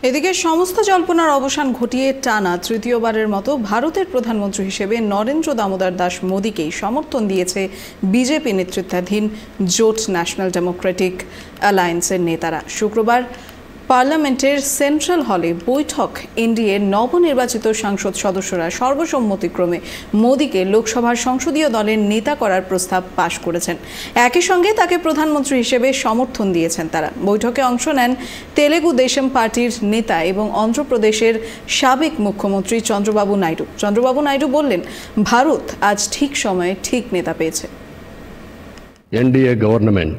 এদিকে সমস্ত জল্পনার অবসান ঘটিয়ে টানা তৃতীয়বারের মতো ভারতের প্রধানমন্ত্রী হিসেবে নরেন্দ্র দামোদর দাস মোদীকেই সমর্থন দিয়েছে বিজেপি নেতৃত্বাধীন জোট ন্যাশনাল ডেমোক্রেটিক অ্যালায়েন্সের নেতারা। শুক্রবার পার্লামেন্টের সেন্ট্রাল হলে বৈঠক এনডিএ নবনির্বাচিত সংসদ সদস্যরা সর্বসম্মতিক্রমে মোদীকে লোকসভার সংসদীয় দলের নেতা করার প্রস্তাব পাশ করেছেন। একই সঙ্গে তাকে প্রধানমন্ত্রী হিসেবে সমর্থন দিয়েছেন তারা। বৈঠকে অংশ নেন তেলেগু দেশম পার্টির নেতা এবং অন্ধ্রপ্রদেশের সাবেক মুখ্যমন্ত্রী চন্দ্রবাবু নাইডু। চন্দ্রবাবু নাইডু বললেন, ভারত আজ ঠিক সময়ে ঠিক নেতা পেয়েছে। NDA government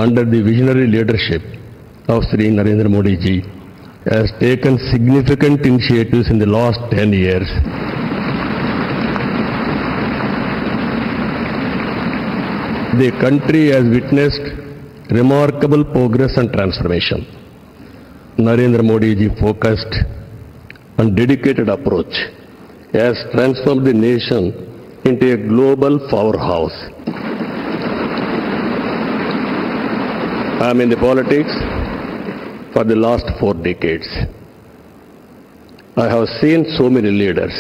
under the visionary leadership of Sri Narendra Modi ji has taken significant initiatives in the last 10 years. The country has witnessed remarkable progress and transformation. Narendra Modi ji focused and dedicated approach has transformed the nation into a global powerhouse. I am in the politics for the last 4 decades. I have seen so many leaders.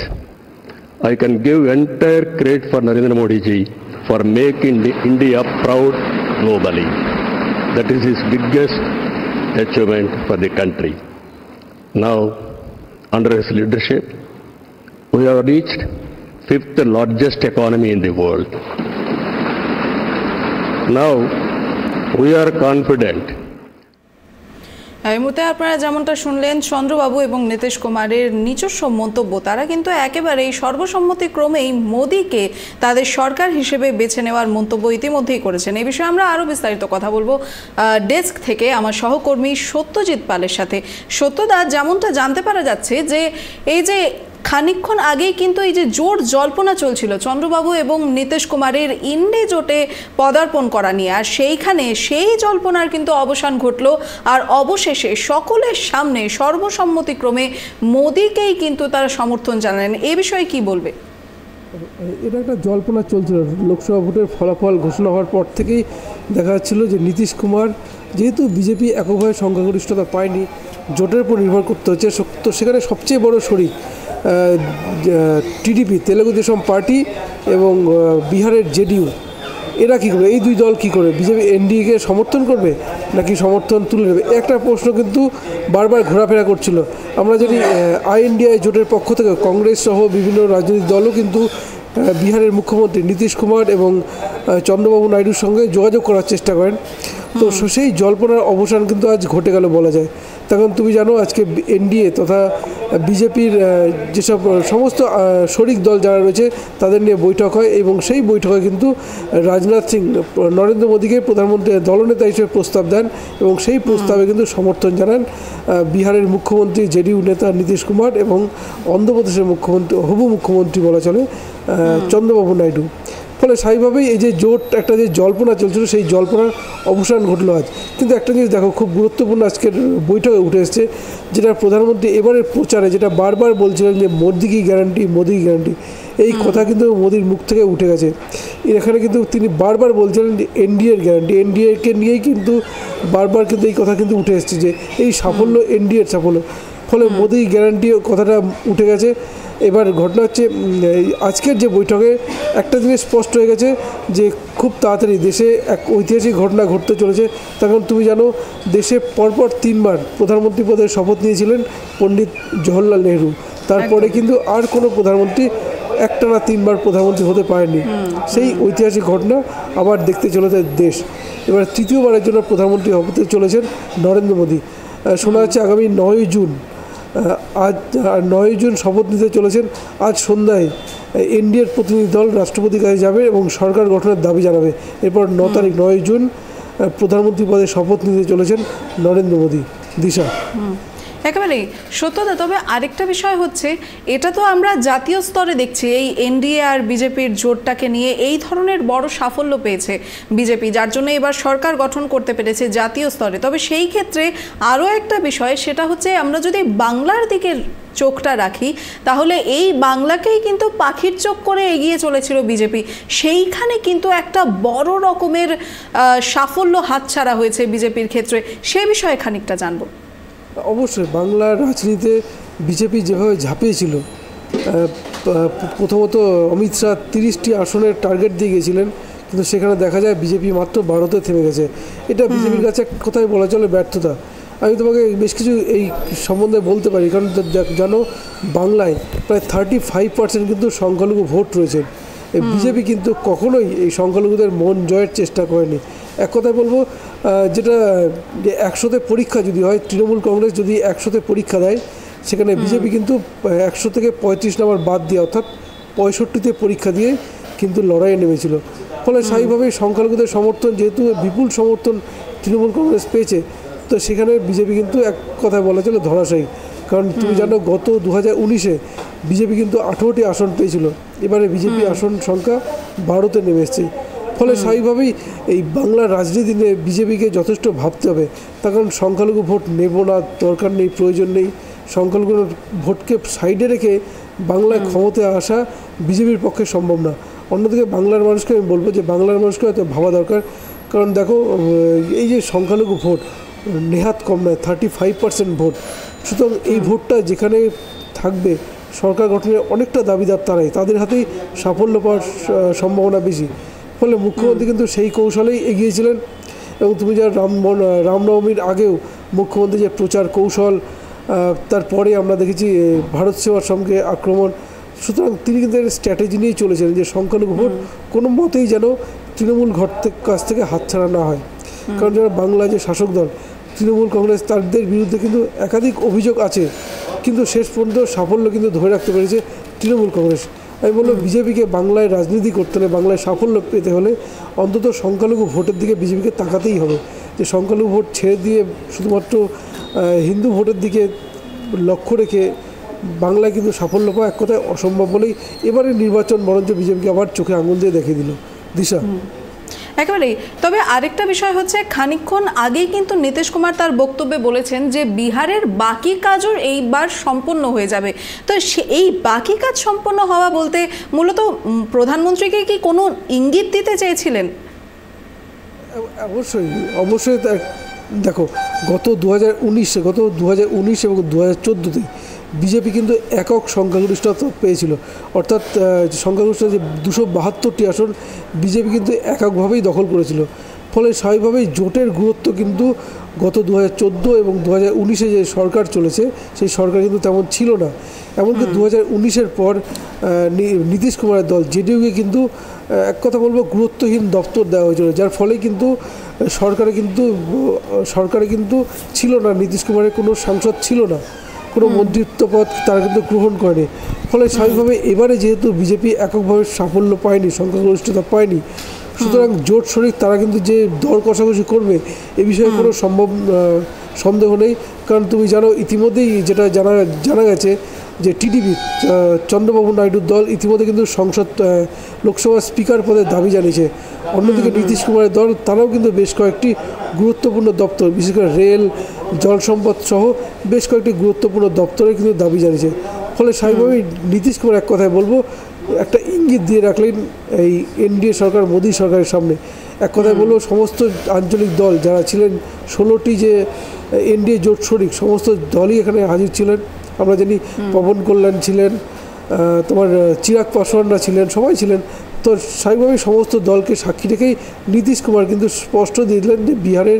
I can give entire credit for Narendra Modi ji for making India proud globally. That is his biggest achievement for the country. Now, under his leadership, we have reached 5th largest economy in the world. Now, we are confident. এই মুহূর্তে আপনারা যেমনটা শুনলেন চন্দ্রবাবু এবং নীতিশ কুমারের নিজস্ব মন্তব্য। তারা কিন্তু একেবারেই সর্বসম্মতিক্রমেই মোদীকে তাদের সরকার হিসেবে বেছে নেওয়ার মন্তব্য ইতিমধ্যেই করেছেন। এই বিষয়ে আমরা আরও বিস্তারিত কথা বলবো ডেস্ক থেকে আমার সহকর্মী সত্যজিৎ পালের সাথে। সত্যদা, যেমনটা জানতে পারা যাচ্ছে যে এই যে খানিকক্ষণ আগেই কিন্তু এই যে জোর জল্পনা চলছিল চন্দ্রবাবু এবং নীতিশ কুমারের ইন্ডি জোটে পদার্পণ করা নিয়ে, আর সেইখানে সেই জল্পনার কিন্তু অবসান ঘটলো আর অবশেষে সকলের সামনে সর্বসম্মতিক্রমে মোদীকেই কিন্তু তারা সমর্থন জানালেন। এ বিষয়ে কি বলবে? এটা একটা জল্পনা চলছিল। লোকসভা ভোটের ফলাফল ঘোষণা হওয়ার পর থেকেই দেখা যাচ্ছিল যে নীতিশ কুমার যেহেতু বিজেপি এককভাবে সংখ্যাগরিষ্ঠতা পায়নি, জোটের উপর নির্ভর করতে হচ্ছে, তো সেখানে সবচেয়ে বড় শরিক টিডিপি তেলেগু দেশম পার্টি এবং বিহারের জেডিইউ, এরা কী করবে? এই দুই দল কী করবে? বিজেপি এনডিএকে সমর্থন করবে নাকি সমর্থন তুলে নেবে? একটা প্রশ্ন কিন্তু বারবার ঘোরাফেরা করছিল। আমরা জানি আইএনডিআই জোটের পক্ষ থেকে কংগ্রেস সহ বিভিন্ন রাজনৈতিক দলও কিন্তু বিহারের মুখ্যমন্ত্রী নীতিশ কুমার এবং চন্দ্রবাবু নাইডুর সঙ্গে যোগাযোগ করার চেষ্টা করেন। তো সেই জল্পনার অবসান কিন্তু আজ ঘটে গেল বলা যায়। তখন তুমি জানো আজকে এনডিএ তথা বিজেপির যেসব সমস্ত শরিক দল যারা রয়েছে তাদের নিয়ে বৈঠক হয় এবং সেই বৈঠকে কিন্তু রাজনাথ সিং নরেন্দ্র মোদীকে প্রধানমন্ত্রী দলনেতা হিসেবে প্রস্তাব দেন এবং সেই প্রস্তাবে কিন্তু সমর্থন জানান বিহারের মুখ্যমন্ত্রী জেডিইউ নেতা নীতিশ কুমার এবং অন্ধ্রপ্রদেশের মুখ্যমন্ত্রী হবু মুখ্যমন্ত্রী বলা চলে চন্দ্রবাবু নাইডু। ফলে স্বাভাবিকভাবেই এই যে জোট একটা যে জল্পনা চলছিল সেই জল্পনার অবসান ঘটলো আজ। কিন্তু একটা জিনিস দেখো, খুব গুরুত্বপূর্ণ আজকের বৈঠকে উঠে এসছে, যেটা প্রধানমন্ত্রী এবারের প্রচারে যেটা বারবার বলছিলেন যে মোদি কি গ্যারান্টি, মোদি কি গ্যারান্টি, এই কথা কিন্তু মোদির মুখ থেকে উঠে গেছে। এখানে কিন্তু তিনি বারবার বলছিলেন যে এনডিএর গ্যারান্টি, এনডিএকে নিয়েই কিন্তু বারবার কিন্তু এই কথা কিন্তু উঠে এসছে যে এই সাফল্য এনডিএর সাফল্য। ফলে মোদি গ্যারান্টি কথাটা উঠে গেছে। এবার ঘটনা হচ্ছে আজকের যে বৈঠকে একটা জিনিস স্পষ্ট হয়ে গেছে যে খুব তাড়াতাড়ি দেশে এক ঐতিহাসিক ঘটনা ঘটতে চলেছে। তখন তুমি জানো দেশে পরপর 3 বার প্রধানমন্ত্রী পদের শপথ নিয়েছিলেন পণ্ডিত জওহরলাল নেহরু। তারপরে কিন্তু আর কোনো প্রধানমন্ত্রী একটানা 3 বার প্রধানমন্ত্রী হতে পারেনি। সেই ঐতিহাসিক ঘটনা আবার দেখতে চলেছে দেশ। এবার তৃতীয়বারের জন্য প্রধানমন্ত্রী হতে চলেছেন নরেন্দ্র মোদী। শোনা যাচ্ছে আগামী 9 জুন আজ 9 জুন শপথ নিতে চলেছেন। আজ সন্ধ্যায় এনডিএর প্রতিনিধি দল রাষ্ট্রপতির কাছে যাবে এবং সরকার গঠনের দাবি জানাবে। এরপর 9 জুন প্রধানমন্ত্রী পদে শপথ নিতে চলেছেন নরেন্দ্র মোদী। দিশা, একেবারেই সত্যতা। তবে আরেকটা বিষয় হচ্ছে, এটা তো আমরা জাতীয় স্তরে দেখছি এই এনডিএ আর বিজেপির জোটটাকে নিয়ে এই ধরনের বড় সাফল্য পেয়েছে বিজেপি, যার জন্য এবার সরকার গঠন করতে পেরেছে জাতীয় স্তরে। তবে সেই ক্ষেত্রে আরও একটা বিষয়, সেটা হচ্ছে আমরা যদি বাংলার দিকে চোখটা রাখি তাহলে এই বাংলাকেই কিন্তু পাখির চোখ করে এগিয়ে চলেছিল বিজেপি। সেইখানে কিন্তু একটা বড় রকমের সাফল্য হাতছাড়া হয়েছে বিজেপির ক্ষেত্রে। সে বিষয়ে খানিকটা জানবো। অবশ্যই বাংলার রাজনীতিতে বিজেপি যেভাবে ঝাঁপিয়েছিল, প্রথমত অমিত শাহ 30টি আসনের টার্গেট দিয়ে গিয়েছিলেন, কিন্তু সেখানে দেখা যায় বিজেপি মাত্র 12তে থেমে গেছে। এটা বিজেপির কাছে এক কথায় বলা চলে ব্যর্থতা। আমি তোমাকে বেশ কিছু এই সম্বন্ধে বলতে পারি, কারণ জানো বাংলায় প্রায় 35% কিন্তু সংখ্যালঘু ভোট রয়েছে। এই বিজেপি কিন্তু কখনোই এই সংখ্যালঘুদের মন জয়ের চেষ্টা করেনি। এক কথায় বলবো, যেটা 100তে পরীক্ষা যদি হয়, তৃণমূল কংগ্রেস যদি 100তে পরীক্ষা দেয়, সেখানে বিজেপি কিন্তু 100 থেকে 35 নম্বর বাদ দিয়ে, অর্থাৎ 65তে পরীক্ষা দিয়ে কিন্তু লড়াইয়ে নেমেছিল। ফলে স্বাভাবিকভাবেই সংখ্যালঘুদের সমর্থন, যেহেতু বিপুল সমর্থন তৃণমূল কংগ্রেস পেয়েছে, তো সেখানে বিজেপি কিন্তু এক কথায় বলা চলে ধরাশায়ী। কারণ তুমি জানো গত 2019-এ বিজেপি কিন্তু 18টি আসন পেয়েছিল, এবারে বিজেপি আসন সংখ্যা 12তে নেমে এসেছে। ফলে স্বাভাবিকভাবেই এই বাংলার রাজনীতি নিয়ে বিজেপিকে যথেষ্ট ভাবতে হবে। তার কারণ সংখ্যালঘু ভোট নেব না, দরকার নেই, প্রয়োজন নেই। সংখ্যালঘু ভোটকে সাইডে রেখে বাংলায় ক্ষমতায় আসা বিজেপির পক্ষে সম্ভব না। অন্যদিকে বাংলার মানুষকে আমি বলবো যে বাংলার মানুষকে হয়তো ভাবা দরকার, কারণ দেখো এই যে সংখ্যালঘু ভোট নেহাত কম নয়, 35% ভোট। সুতরাং এই ভোটটা যেখানে থাকবে, সরকার গঠনের অনেকটা দাবিদার তারাই, তাদের হাতেই সাফল্য পাওয়ার সম্ভাবনা বেশি। ফলে মুখ্যমন্ত্রী কিন্তু সেই কৌশলেই এগিয়েছিলেন। এবং তুমি যা রামনবমীর আগেও মুখ্যমন্ত্রী যে প্রচার কৌশল, তারপরে আমরা দেখেছি ভারত সেবার সঙ্গে আক্রমণ। সুতরাং তিনি কিন্তু স্ট্র্যাটেজি নিয়েই চলেছিলেন যে সংখ্যালঘু ভোট কোনো মতেই যেন তৃণমূল কাছ থেকে হাতছাড়া না হয়। কারণ যারা বাংলা যে শাসক দল তৃণমূল কংগ্রেস, তাদের বিরুদ্ধে কিন্তু একাধিক অভিযোগ আছে, কিন্তু শেষ পর্যন্ত সাফল্য কিন্তু ধরে রাখতে পেরেছে তৃণমূল কংগ্রেস। আমি বলবো বিজেপিকে বাংলায় রাজনীতি করতে হলে, বাংলায় সাফল্য পেতে হলে অন্তত সংখ্যালঘু ভোটের দিকে বিজেপিকে তাকাতেই হবে। যে সংখ্যালঘু ভোট ছেড়ে দিয়ে শুধুমাত্র হিন্দু ভোটের দিকে লক্ষ্য রেখে বাংলায় কিন্তু সাফল্য পাওয়া এক কথায় অসম্ভব বলেই এবারে নির্বাচন বরঞ্চ বিজেপিকে আবার চোখে আঙুল দিয়ে দেখিয়ে দিল। দিশা, একেবারেই। তবে আরেকটা বিষয় হচ্ছে, খানিকক্ষণ আগেই কিন্তু নীতিশ কুমার তার বক্তব্যে বলেছেন যে বিহারের বাকি কাজও এইবার সম্পন্ন হয়ে যাবে। তো এই বাকি কাজ সম্পন্ন হওয়া বলতে মূলত প্রধানমন্ত্রীকে কি কোনো ইঙ্গিত দিতে চেয়েছিলেন? অবশ্যই অবশ্যই। দেখো গত 2019 এবং 2014-তে বিজেপি কিন্তু একক সংখ্যাগরিষ্ঠতা পেয়েছিল, অর্থাৎ সংখ্যাগরিষ্ঠতা যে 272টি আসন বিজেপি কিন্তু এককভাবেই দখল করেছিল। ফলে স্বাভাবিকভাবেই জোটের গুরুত্ব কিন্তু গত 2014 এবং 2019-এ যে সরকার চলেছে সেই সরকার কিন্তু তেমন ছিল না। এমনকি 2019-এর পর নীতিশ কুমারের দল জেডিইউকে কিন্তু এক কথা বলবো গুরুত্বহীন দপ্তর দেওয়া হয়েছিল, যার ফলে কিন্তু সরকারে কিন্তু ছিল না, নীতিশ কুমারের কোনো সাংসদ ছিল না, কোনো মন্ত্রিত্ব পদ তারা কিন্তু গ্রহণ করেনি। ফলে স্বাভাবিকভাবে এবারে যেহেতু বিজেপি এককভাবে সাফল্য পায়নি, সংখ্যাগরিষ্ঠতা পায়নি, সুতরাং জোট শরিক তারা কিন্তু যে দর কষাকষি করবে এ বিষয়ে কোনো সন্দেহ নেই। কারণ তুমি জানো ইতিমধ্যেই যেটা জানা গেছে যে টিডিপি চন্দ্রবাবু নাইডুর দল ইতিমধ্যে কিন্তু লোকসভা স্পিকার পদের দাবি জানিয়েছে। অন্যদিকে নীতিশ কুমারের দল তারাও কিন্তু বেশ কয়েকটি গুরুত্বপূর্ণ দপ্তর, বিশেষ করে রেল, জল সম্পদ সহ বেশ কয়েকটি গুরুত্বপূর্ণ দপ্তরে কিন্তু দাবি জানিয়েছে। ফলে স্বাভাবিকভাবেই নীতিশ কুমার এক কথায় বলবো একটা ইঙ্গিত দিয়ে রাখলেন এই এনডিএ সরকার, মোদী সরকারের সামনে। এক কথায় বলবো সমস্ত আঞ্চলিক দল যারা ছিলেন, 16টি যে এনডিএ জোট শরিক, সমস্ত দলই এখানে হাজির ছিলেন। আমরা জানি পবন কল্যাণ ছিলেন, তোমার চিরাগ পাসওয়ানরা ছিলেন, সবাই ছিলেন। তো স্বাভাবিকভাবেই সমস্ত দলকে সাক্ষী রেখেই নীতিশ কুমার কিন্তু স্পষ্ট দিয়ে দিলেন যে বিহারের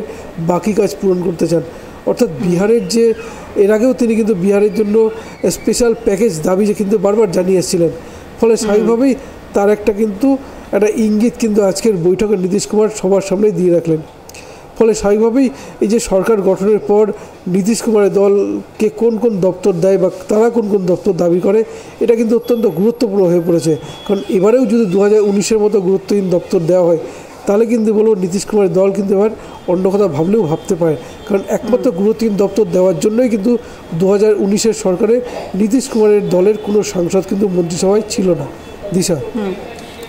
বাকি কাজ পূরণ করতে চান। অর্থাৎ বিহারের যে এর আগেও তিনি কিন্তু বিহারের জন্য স্পেশাল প্যাকেজ দাবি যে কিন্তু বারবার জানিয়ে এসেছিলেন। ফলে স্বাভাবিকভাবেই তার একটা ইঙ্গিত কিন্তু আজকের বৈঠকে নীতিশ কুমার সবার সামনে দিয়ে রাখলেন। ফলে স্বাভাবিকভাবেই এই যে সরকার গঠনের পর নীতিশ কুমারের দলকে কোন কোন দপ্তর দেয় বা তারা কোন কোন দপ্তর দাবি করে, এটা কিন্তু অত্যন্ত গুরুত্বপূর্ণ হয়ে পড়েছে। কারণ এবারেও যদি 2019-এর মতো গুরুত্বহীন দপ্তর দেওয়া হয়, তাহলে কিন্তু বলবো নীতিশ কুমারের দল কিন্তু এবার অন্য কথা ভাবলেও ভাবতে পারে। কারণ একমাত্র গুরুত্বহীন দপ্তর দেওয়ার জন্যই কিন্তু 2019-এর সরকারে নীতিশ কুমারের দলের কোনো সাংসদ কিন্তু মন্ত্রিসভায় ছিল না। দিশা,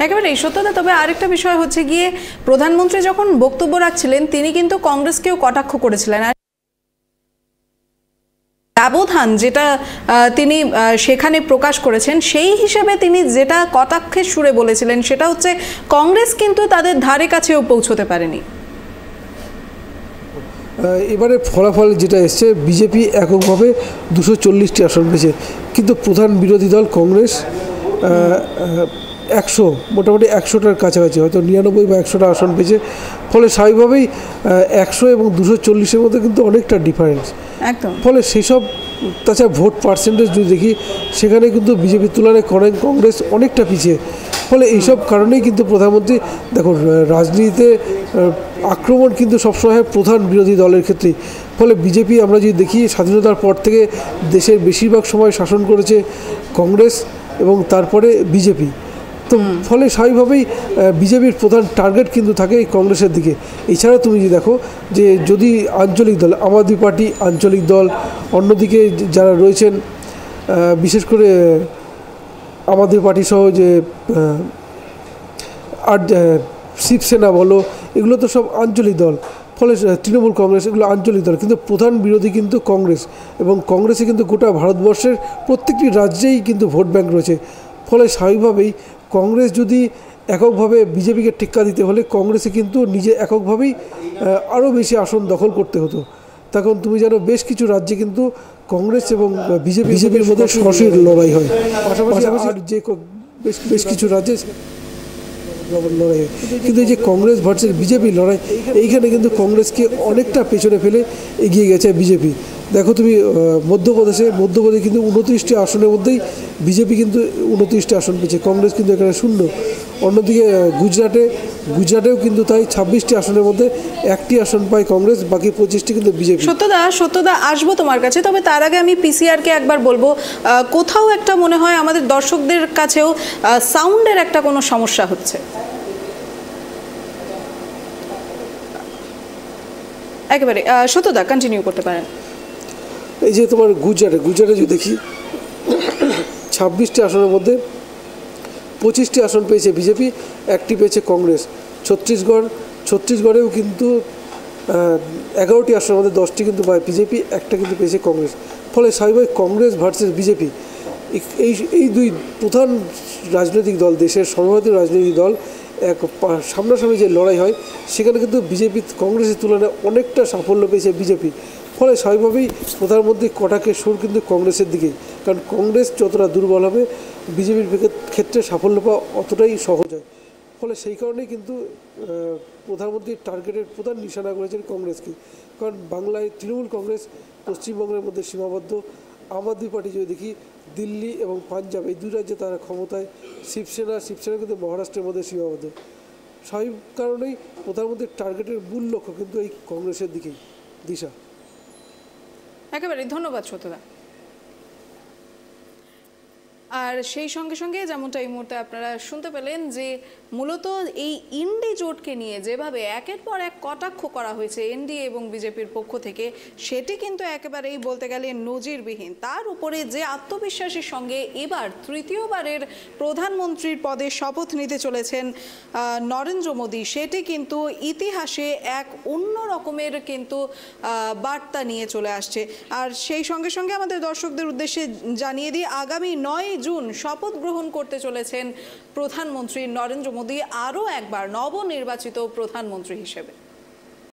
একেবারে এই সত্যতা। তবে আরেকটা বিষয় হচ্ছে গিয়ে, প্রধানমন্ত্রী যখন বক্তব্য রাখছিলেন তিনি কিন্তু কংগ্রেসকেও কটাক্ষ করেছিলেন। আর ব্যবধান যেটা তিনি সেখানে প্রকাশ করেছেন, সেই হিসেবে তিনি যেটা কটাক্ষের সুরে বলেছিলেন সেটা হচ্ছে কংগ্রেস কিন্তু তাদের ধারে কাছেও পৌঁছতে পারেনি। এবারে ফলাফল যেটা এসছে, বিজেপি এককভাবে 240টি আসন পেয়েছে, কিন্তু প্রধান বিরোধী দল কংগ্রেস 100 মোটামুটি 100টার কাছাকাছি, হয়তো 99 বা 100টা আসন পেয়েছে। ফলে স্বাভাবিকভাবেই 100 এবং 240-এর মধ্যে কিন্তু অনেকটা ডিফারেন্স। একদম। ফলে সেসব, তাছাড়া ভোট পার্সেন্টেজ যদি দেখি, সেখানে কিন্তু বিজেপির তুলনায় কংগ্রেস অনেকটা পিছিয়ে। ফলে এইসব কারণেই কিন্তু প্রধানমন্ত্রী, দেখো রাজনীতিতে আক্রমণ কিন্তু সবসময় হয় প্রধান বিরোধী দলের ক্ষেত্রেই। ফলে বিজেপি আমরা যদি দেখি, স্বাধীনতার পর থেকে দেশের বেশিরভাগ সময় শাসন করেছে কংগ্রেস এবং তারপরে বিজেপি। তো ফলে স্বাভাবিকভাবেই বিজেপির প্রধান টার্গেট কিন্তু থাকে এই কংগ্রেসের দিকে। এছাড়া তুমি যদি দেখো যে যদি আঞ্চলিক দল, আম আদমি পার্টি আঞ্চলিক দল, অন্যদিকে যারা রয়েছেন বিশেষ করে আম আদমি পার্টি সহ যে আর শিবসেনা বলো, এগুলো তো সব আঞ্চলিক দল। ফলে তৃণমূল কংগ্রেস, এগুলো আঞ্চলিক দল, কিন্তু প্রধান বিরোধী কিন্তু কংগ্রেস, এবং কংগ্রেসে কিন্তু গোটা ভারতবর্ষের প্রত্যেকটি রাজ্যেই কিন্তু ভোট ব্যাংক রয়েছে। ফলে স্বাভাবিকভাবেই কংগ্রেস যদি এককভাবে বিজেপিকে টেক্কা দিতে হলে কংগ্রেসে কিন্তু নিজে এককভাবেই আরও বেশি আসন দখল করতে হতো। তখন তুমি জানো বেশ কিছু রাজ্যে কিন্তু কংগ্রেস এবং বিজেপির মধ্যে সরাসরি লড়াই হয়, পাশাপাশি আর যে বেশ কিছু রাজ্যে লড়াই হয়। কিন্তু এই যে কংগ্রেস ভার্সেস বিজেপির লড়াই, এইখানে কিন্তু কংগ্রেসকে অনেকটা পেছনে ফেলে এগিয়ে গেছে বিজেপি। দেখো তুমি মধ্যপ্রদেশে কিন্তু 29টি আসনের মধ্যেই বিজেপি কিন্তু 29টি আসন পেয়েছে, কংগ্রেস কিন্তু এখানে 0। অন্যদিকে গুজরাটেও কিন্তু তাই 26টি আসনের মধ্যে 1টি আসন পায় কংগ্রেস, বাকি 25টি কিন্তু বিজেপি। সত্যদা আসবো তোমার কাছে, তবে তার আগে আমি পিসিআরকে একবার বলবো, কোথাও একটা মনে হয় আমাদের দর্শকদের কাছেও সাউন্ডের একটা কোনো সমস্যা হচ্ছে। একেবারে সত্যদা কন্টিনিউ করতে পারেন। এই যে তোমার গুজরাটে যদি দেখি, 26টি আসনের মধ্যে 25টি আসন পেয়েছে বিজেপি, 1টি পেয়েছে কংগ্রেস। ছত্তিশগড়েও কিন্তু 11টি আসনের মধ্যে 10টি কিন্তু পায় বিজেপি, 1টা কিন্তু পেয়েছে কংগ্রেস। ফলে স্বাভাবিক কংগ্রেস ভার্সেস বিজেপি, এই দুই প্রধান রাজনৈতিক দল, দেশের সর্বভারতীয় রাজনৈতিক দল, এক সামনাসামনি যে লড়াই হয়, সেখানে কিন্তু বিজেপি কংগ্রেসের তুলনায় অনেকটা সাফল্য পেয়েছে বিজেপি। ফলে স্বাভাবিকভাবেই প্রধানমন্ত্রী কটাকের সুর কিন্তু কংগ্রেসের দিকেই, কারণ কংগ্রেস যতটা দুর্বল হবে বিজেপির ক্ষেত্রে সাফল্য পাওয়া অতটাই সহজ হয়। ফলে সেই কারণেই কিন্তু প্রধানমন্ত্রীর টার্গেটের প্রধান নিশানা করেছেন কংগ্রেসকে, কারণ বাংলায় তৃণমূল কংগ্রেস পশ্চিমবঙ্গের মধ্যে সীমাবদ্ধ। আম আদমি পার্টি যদি দেখি, দিল্লি এবং পাঞ্জাব এই দুই রাজ্যে তারা ক্ষমতায়। শিবসেনা কিন্তু মহারাষ্ট্রের মধ্যে সীমাবদ্ধ। স্বাভাবিক কারণেই প্রধানমন্ত্রীর টার্গেটের মূল লক্ষ্য কিন্তু এই কংগ্রেসের দিকেই দিশা। একেবারে ধন্যবাদ সত্যদা। আর সেই সঙ্গে সঙ্গে যেমনটা এই মুহূর্তে আপনারা শুনতে পেলেন যে মূলত এই ইন্ডি জোটকে নিয়ে যেভাবে একের পর এক কটাক্ষ করা হয়েছে এনডিএ এবং বিজেপির পক্ষ থেকে, সেটি কিন্তু একেবারেই বলতে গেলে নজিরবিহীন। তার উপরে যে আত্মবিশ্বাসের সঙ্গে এবার তৃতীয়বারের প্রধানমন্ত্রীর পদে শপথ নিতে চলেছেন নরেন্দ্র মোদী, সেটি কিন্তু ইতিহাসে এক অন্য রকমের কিন্তু বার্তা নিয়ে চলে আসছে। আর সেই সঙ্গে সঙ্গে আমাদের দর্শকদের উদ্দেশ্যে জানিয়ে দিই, আগামী 9 জুন শপথ গ্রহণ করতে চলেছেন প্রধানমন্ত্রী নরেন্দ্র মোদী, আরও একবার নবনির্বাচিত প্রধানমন্ত্রী হিসেবে।